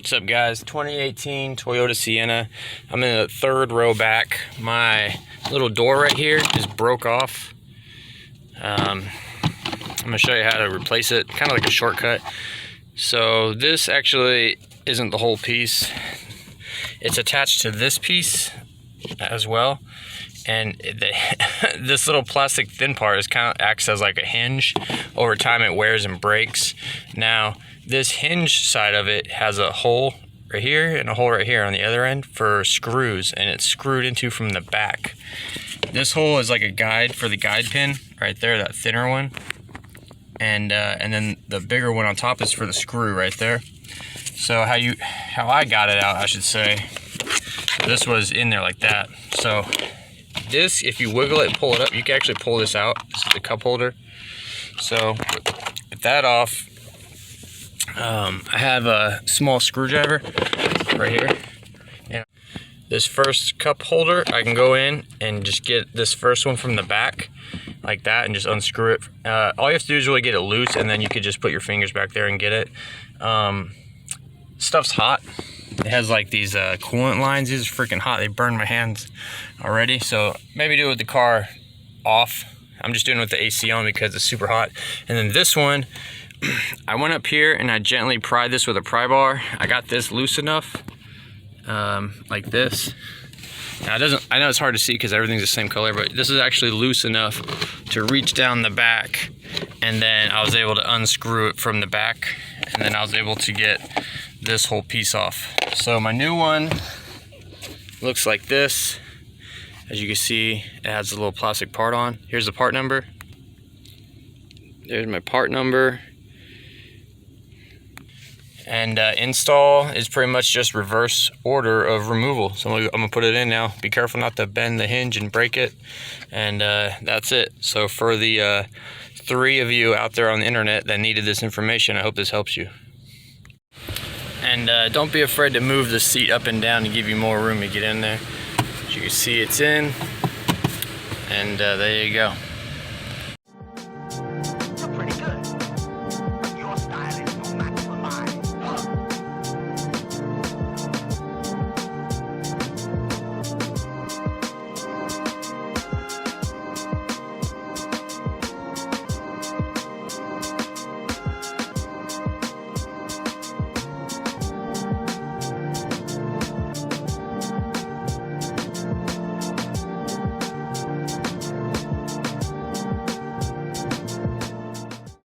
What's up, guys? 2018 Toyota Sienna. I'm in the third row back. My little door right here is broke off. I'm gonna show you how to replace it, kind of like a shortcut. So this actually isn't the whole piece. It's attached to this piece as well. And this little plastic thin part is kind of acts as like a hinge. Over time it wears and breaks. Now this hinge side of it has a hole right here and a hole right here on the other end for screws, and it's screwed into from the back. This hole is like a guide for the guide pin right there, that thinner one, and then the bigger one on top is for the screw right there. So how I got it out, I should say, this was in there like that. So this, if you wiggle it and pull it up, you can actually pull this out. This is the cup holder. So with that off, I have a small screwdriver right here. And this first cup holder, I can go in and just get this first one from the back like that and just unscrew it. All you have to do is really get it loose, and then you could just put your fingers back there and get it. Stuff's hot. It has like these coolant lines. These are freaking hot. They burn my hands already. So maybe do it with the car off. I'm just doing it with the AC on because it's super hot. And then this one, I went up here and I gently pried this with a pry bar. I got this loose enough, like this. Now I know it's hard to see because everything's the same color, but this is actually loose enough to reach down the back, and then I was able to unscrew it from the back, and then I was able to get this whole piece off. So my new one looks like this. As you can see, it has a little plastic part on. Here's the part number. There's my part number. And install is pretty much just reverse order of removal. So I'm gonna put it in now. Be careful not to bend the hinge and break it. And that's it. So for the 3 of you out there on the internet that needed this information, I hope this helps you. And don't be afraid to move the seat up and down to give you more room to get in there. As you can see, it's in. And there you go.